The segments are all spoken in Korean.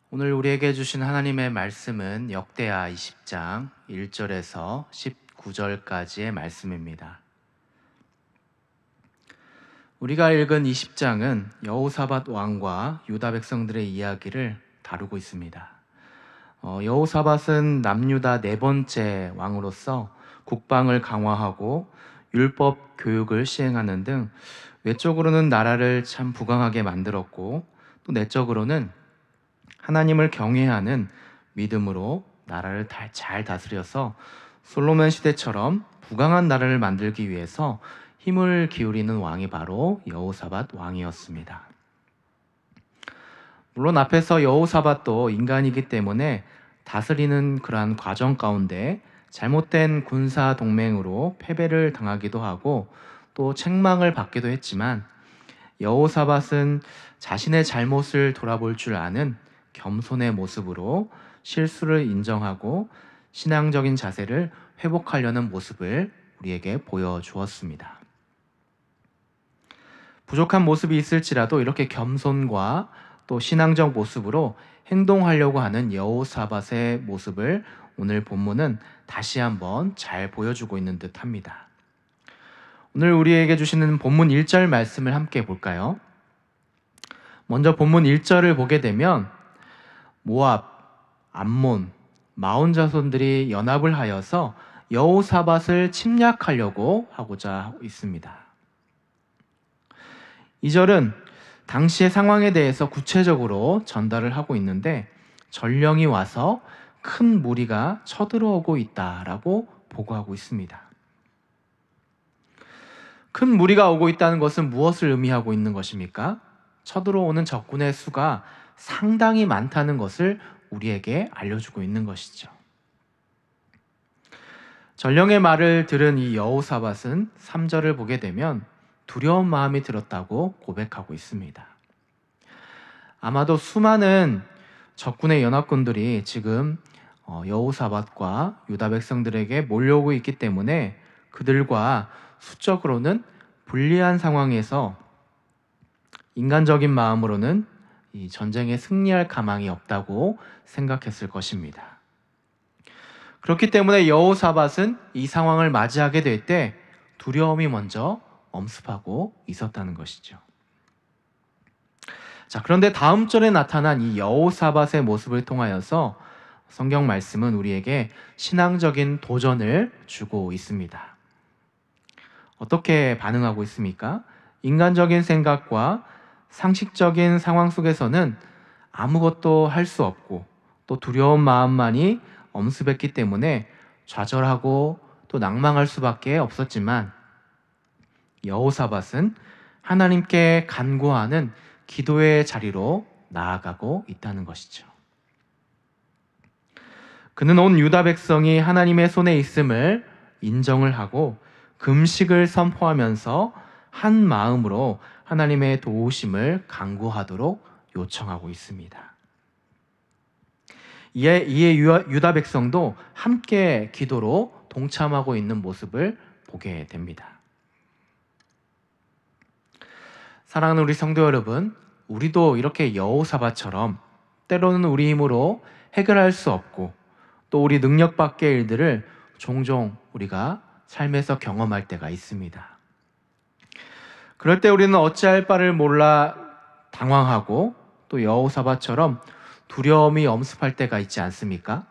오늘 우리에게 주신 하나님의 말씀은 역대하 20장 1절에서 19절까지의 말씀입니다. 우리가 읽은 20장은 여호사밧 왕과 유다 백성들의 이야기를 다루고 있습니다. 여호사밧은 남유다 네 번째 왕으로서 국방을 강화하고 율법 교육을 시행하는 등 외적으로는 나라를 참 부강하게 만들었고, 또 내적으로는 하나님을 경외하는 믿음으로 나라를 잘 다스려서 솔로몬 시대처럼 부강한 나라를 만들기 위해서 힘을 기울이는 왕이 바로 여호사밧 왕이었습니다. 물론 앞에서 여호사밧도 인간이기 때문에 다스리는 그러한 과정 가운데 잘못된 군사 동맹으로 패배를 당하기도 하고 또 책망을 받기도 했지만, 여호사밧은 자신의 잘못을 돌아볼 줄 아는 겸손의 모습으로 실수를 인정하고 신앙적인 자세를 회복하려는 모습을 우리에게 보여주었습니다. 부족한 모습이 있을지라도 이렇게 겸손과 또 신앙적 모습으로 행동하려고 하는 여호사밧의 모습을 오늘 본문은 다시 한번 잘 보여주고 있는 듯 합니다. 오늘 우리에게 주시는 본문 1절 말씀을 함께 볼까요? 먼저 본문 1절을 보게 되면 모압, 암몬, 마온 자손들이 연합을 하여서 여호사밧을 침략하려고 하고자 있습니다. 이 절은 당시의 상황에 대해서 구체적으로 전달을 하고 있는데, 전령이 와서 큰 무리가 쳐들어오고 있다라고 보고하고 있습니다. 큰 무리가 오고 있다는 것은 무엇을 의미하고 있는 것입니까? 쳐들어오는 적군의 수가 상당히 많다는 것을 우리에게 알려주고 있는 것이죠. 전령의 말을 들은 이 여호사밧은 3절을 보게 되면 두려운 마음이 들었다고 고백하고 있습니다. 아마도 수많은 적군의 연합군들이 지금 여호사밧과 유다 백성들에게 몰려오고 있기 때문에 그들과 수적으로는 불리한 상황에서 인간적인 마음으로는 이 전쟁에 승리할 가망이 없다고 생각했을 것입니다. 그렇기 때문에 여호사밧은 이 상황을 맞이하게 될 때 두려움이 먼저 엄습하고 있었다는 것이죠. 자, 그런데 다음 절에 나타난 이 여호사밧의 모습을 통하여서 성경 말씀은 우리에게 신앙적인 도전을 주고 있습니다. 어떻게 반응하고 있습니까? 인간적인 생각과 상식적인 상황 속에서는 아무것도 할 수 없고 또 두려운 마음만이 엄습했기 때문에 좌절하고 또 낭망할 수밖에 없었지만, 여호사밧은 하나님께 간구하는 기도의 자리로 나아가고 있다는 것이죠. 그는 온 유다 백성이 하나님의 손에 있음을 인정을 하고 금식을 선포하면서 한 마음으로 하나님의 도우심을 간구하도록 요청하고 있습니다. 이에 유다 백성도 함께 기도로 동참하고 있는 모습을 보게 됩니다. 사랑하는 우리 성도 여러분, 우리도 이렇게 여호사밧처럼 때로는 우리 힘으로 해결할 수 없고 또 우리 능력 밖의 일들을 종종 우리가 삶에서 경험할 때가 있습니다. 그럴 때 우리는 어찌할 바를 몰라 당황하고 또 여호사밧처럼 두려움이 엄습할 때가 있지 않습니까?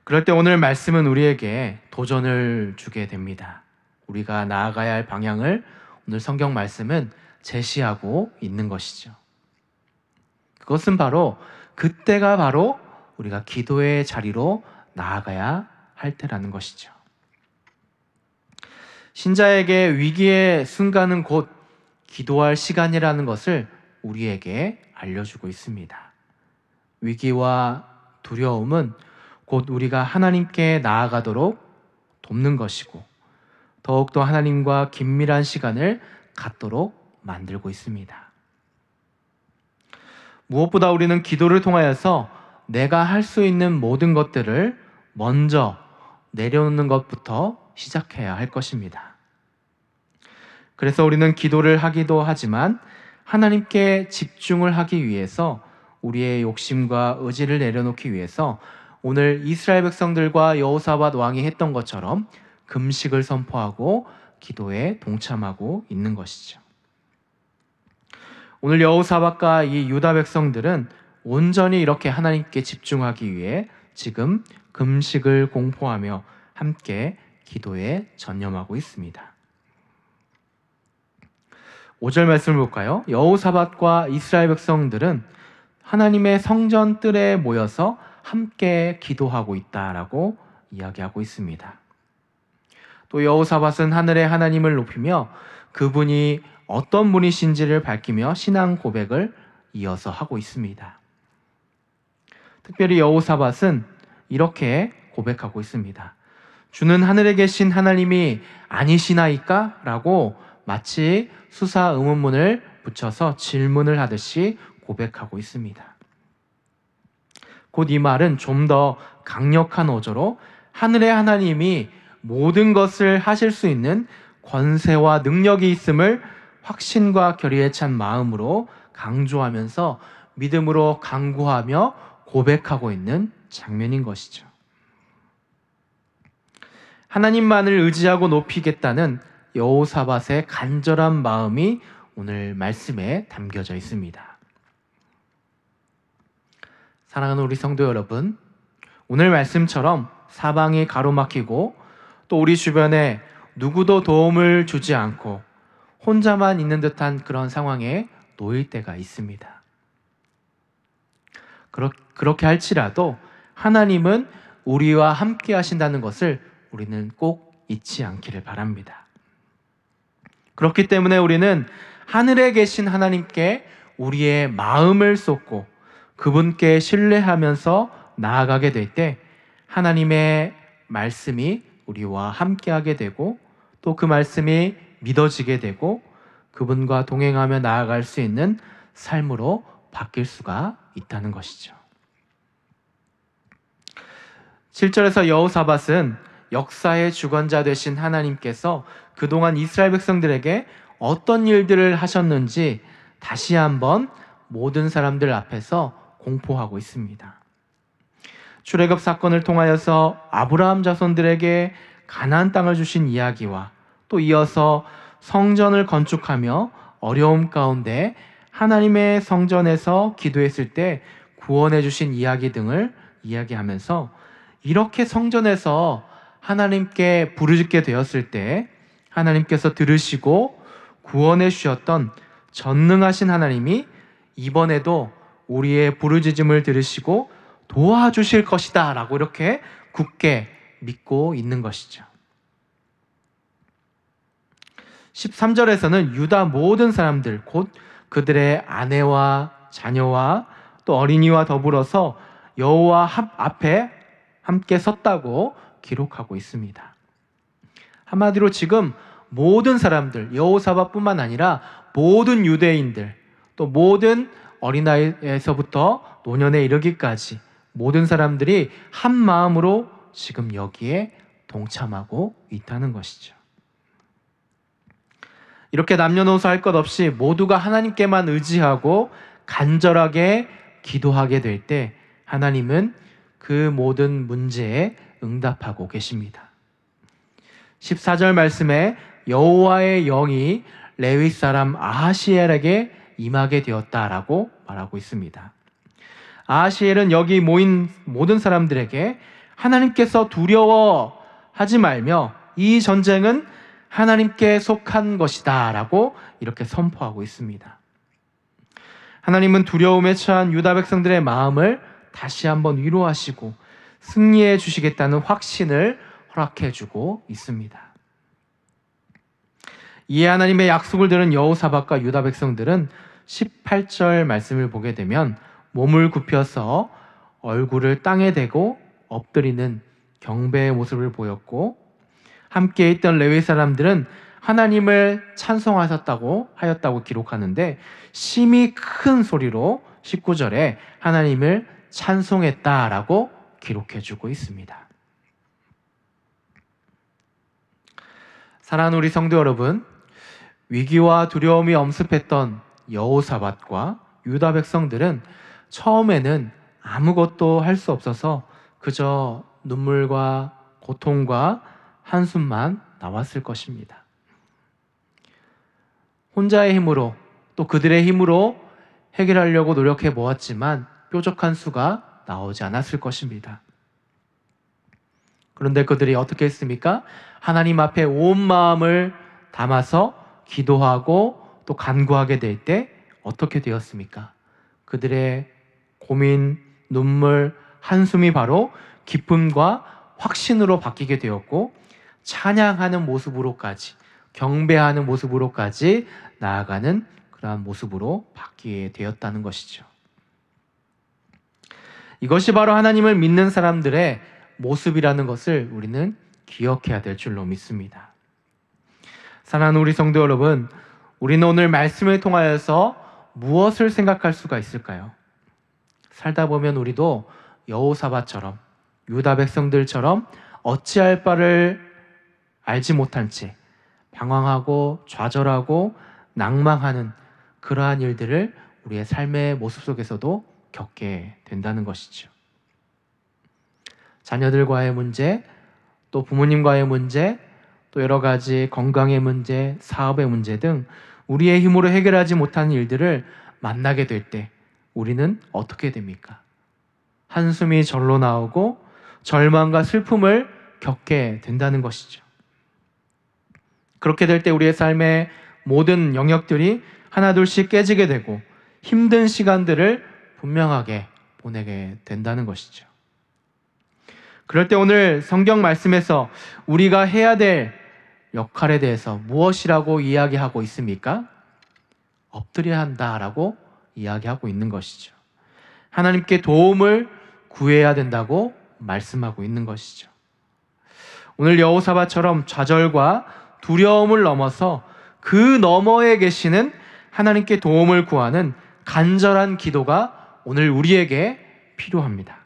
그럴 때 오늘 말씀은 우리에게 도전을 주게 됩니다. 우리가 나아가야 할 방향을 오늘 성경 말씀은 제시하고 있는 것이죠. 그것은 바로 그때가 바로 우리가 기도의 자리로 나아가야 할 때라는 것이죠. 신자에게 위기의 순간은 곧 기도할 시간이라는 것을 우리에게 알려주고 있습니다. 위기와 두려움은 곧 우리가 하나님께 나아가도록 돕는 것이고, 더욱더 하나님과 긴밀한 시간을 갖도록 만들고 있습니다. 무엇보다 우리는 기도를 통하여서 내가 할 수 있는 모든 것들을 먼저 내려놓는 것부터 시작해야 할 것입니다. 그래서 우리는 기도를 하기도 하지만 하나님께 집중을 하기 위해서 우리의 욕심과 의지를 내려놓기 위해서 오늘 이스라엘 백성들과 여호사밧 왕이 했던 것처럼 금식을 선포하고 기도에 동참하고 있는 것이죠. 오늘 여호사밧과 이 유다 백성들은 온전히 이렇게 하나님께 집중하기 위해 지금 금식을 공포하며 함께 기도에 전념하고 있습니다. 5절 말씀을 볼까요? 여호사밧과 이스라엘 백성들은 하나님의 성전 뜰에 모여서 함께 기도하고 있다라고 이야기하고 있습니다. 또 여호사밧은 하늘의 하나님을 높이며 그분이 어떤 분이신지를 밝히며 신앙 고백을 이어서 하고 있습니다. 특별히 여호사밧은 이렇게 고백하고 있습니다. 주는 하늘에 계신 하나님이 아니시나이까? 라고 마치 수사 의문문을 붙여서 질문을 하듯이 고백하고 있습니다. 곧 이 말은 좀 더 강력한 어조로 하늘의 하나님이 모든 것을 하실 수 있는 권세와 능력이 있음을 확신과 결의에 찬 마음으로 강조하면서 믿음으로 간구하며 고백하고 있는 장면인 것이죠. 하나님만을 의지하고 높이겠다는 여호사밧의 간절한 마음이 오늘 말씀에 담겨져 있습니다. 사랑하는 우리 성도 여러분, 오늘 말씀처럼 사방이 가로막히고 또 우리 주변에 누구도 도움을 주지 않고 혼자만 있는 듯한 그런 상황에 놓일 때가 있습니다. 그렇게 할지라도 하나님은 우리와 함께 하신다는 것을 우리는 꼭 잊지 않기를 바랍니다. 그렇기 때문에 우리는 하늘에 계신 하나님께 우리의 마음을 쏟고 그분께 신뢰하면서 나아가게 될 때 하나님의 말씀이 우리와 함께하게 되고 또 그 말씀이 믿어지게 되고 그분과 동행하며 나아갈 수 있는 삶으로 바뀔 수가 있다는 것이죠. 7절에서 여호사밧은 역사의 주관자 되신 하나님께서 그동안 이스라엘 백성들에게 어떤 일들을 하셨는지 다시 한번 모든 사람들 앞에서 공포하고 있습니다. 출애굽 사건을 통하여서 아브라함 자손들에게 가나안 땅을 주신 이야기와 또 이어서 성전을 건축하며 어려움 가운데 하나님의 성전에서 기도했을 때 구원해 주신 이야기 등을 이야기하면서 이렇게 성전에서 하나님께 부르짖게 되었을 때 하나님께서 들으시고 구원해 주셨던 전능하신 하나님이 이번에도 우리의 부르짖음을 들으시고 도와주실 것이다 라고 이렇게 굳게 믿고 있는 것이죠. 13절에서는 유다 모든 사람들 곧 그들의 아내와 자녀와 또 어린이와 더불어서 여호와 앞에 함께 섰다고 기록하고 있습니다. 한마디로 지금 모든 사람들, 여호사밧뿐만 아니라 모든 유대인들, 또 모든 어린아이에서부터 노년에 이르기까지 모든 사람들이 한 마음으로 지금 여기에 동참하고 있다는 것이죠. 이렇게 남녀노소 할 것 없이 모두가 하나님께만 의지하고 간절하게 기도하게 될 때 하나님은 그 모든 문제에 응답하고 계십니다. 14절 말씀에 여호와의 영이 레위 사람 아하시엘에게 임하게 되었다라고 말하고 있습니다. 아하시엘은 여기 모인 모든 사람들에게 하나님께서 두려워하지 말며 이 전쟁은 하나님께 속한 것이다 라고 이렇게 선포하고 있습니다. 하나님은 두려움에 처한 유다 백성들의 마음을 다시 한번 위로하시고 승리해 주시겠다는 확신을 허락해 주고 있습니다. 이에 하나님의 약속을 들은 여호사밧과 유다 백성들은 18절 말씀을 보게 되면 몸을 굽혀서 얼굴을 땅에 대고 엎드리는 경배의 모습을 보였고 함께 있던 레위 사람들은 하나님을 찬송하였다고 기록하는데 심히 큰 소리로 19절에 하나님을 찬송했다라고 기록해주고 있습니다. 사랑하는 우리 성도 여러분, 위기와 두려움이 엄습했던 여호사밧과 유다 백성들은 처음에는 아무것도 할 수 없어서 그저 눈물과 고통과 한숨만 나왔을 것입니다. 혼자의 힘으로 또 그들의 힘으로 해결하려고 노력해 보았지만 뾰족한 수가 나오지 않았을 것입니다. 그런데 그들이 어떻게 했습니까? 하나님 앞에 온 마음을 담아서 기도하고 또 간구하게 될 때 어떻게 되었습니까? 그들의 고민, 눈물, 한숨이 바로 기쁨과 확신으로 바뀌게 되었고 찬양하는 모습으로까지, 경배하는 모습으로까지 나아가는 그러한 모습으로 바뀌게 되었다는 것이죠. 이것이 바로 하나님을 믿는 사람들의 모습이라는 것을 우리는 기억해야 될 줄로 믿습니다. 사랑하는 우리 성도 여러분, 우리는 오늘 말씀을 통하여서 무엇을 생각할 수가 있을까요? 살다 보면 우리도 여호사밧처럼, 유다 백성들처럼 어찌할 바를 알지 못한 채 방황하고 좌절하고 낭망하는 그러한 일들을 우리의 삶의 모습 속에서도 겪게 된다는 것이죠. 자녀들과의 문제, 또 부모님과의 문제, 또 여러 가지 건강의 문제, 사업의 문제 등 우리의 힘으로 해결하지 못하는 일들을 만나게 될 때 우리는 어떻게 됩니까? 한숨이 절로 나오고 절망과 슬픔을 겪게 된다는 것이죠. 그렇게 될 때 우리의 삶의 모든 영역들이 하나둘씩 깨지게 되고 힘든 시간들을 분명하게 보내게 된다는 것이죠. 그럴 때 오늘 성경 말씀에서 우리가 해야 될 역할에 대해서 무엇이라고 이야기하고 있습니까? 엎드려야 한다라고 이야기하고 있는 것이죠. 하나님께 도움을 구해야 된다고 말씀하고 있는 것이죠. 오늘 여호사밧처럼 좌절과 두려움을 넘어서 그 너머에 계시는 하나님께 도움을 구하는 간절한 기도가 오늘 우리에게 필요합니다.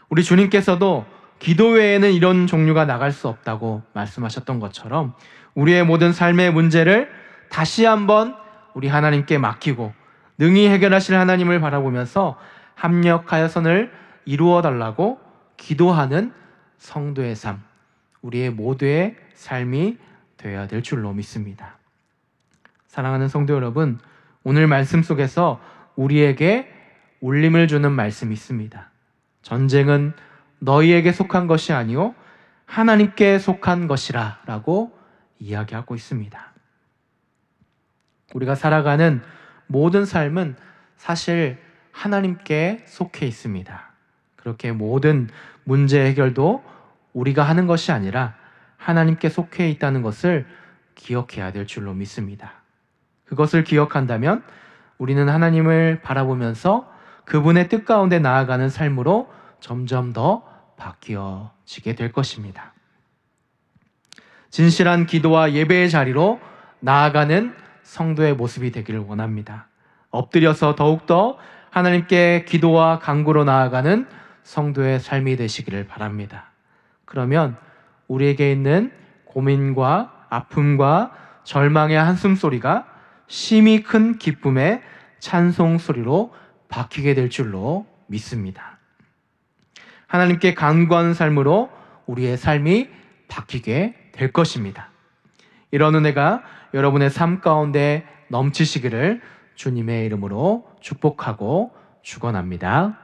우리 주님께서도 기도 외에는 이런 종류가 나갈 수 없다고 말씀하셨던 것처럼 우리의 모든 삶의 문제를 다시 한번 우리 하나님께 맡기고 능히 해결하실 하나님을 바라보면서 합력하여 선을 이루어 달라고 기도하는 성도의 삶, 우리의 모두의 삶이 되어야 될 줄로 믿습니다. 사랑하는 성도 여러분, 오늘 말씀 속에서 우리에게 울림을 주는 말씀이 있습니다. 전쟁은 너희에게 속한 것이 아니요 하나님께 속한 것이라 라고 이야기하고 있습니다. 우리가 살아가는 모든 삶은 사실 하나님께 속해 있습니다. 그렇게 모든 문제 해결도 우리가 하는 것이 아니라 하나님께 속해 있다는 것을 기억해야 될 줄로 믿습니다. 그것을 기억한다면 우리는 하나님을 바라보면서 그분의 뜻 가운데 나아가는 삶으로 점점 더 바뀌어지게 될 것입니다. 진실한 기도와 예배의 자리로 나아가는 성도의 모습이 되기를 원합니다. 엎드려서 더욱더 하나님께 기도와 간구로 나아가는 성도의 삶이 되시기를 바랍니다. 그러면 우리에게 있는 고민과 아픔과 절망의 한숨소리가 심히 큰 기쁨의 찬송 소리로 바뀌게 될 줄로 믿습니다. 하나님께 간구하는 삶으로 우리의 삶이 바뀌게 될 것입니다. 이런 은혜가 여러분의 삶 가운데 넘치시기를 주님의 이름으로 축복하고 축원합니다.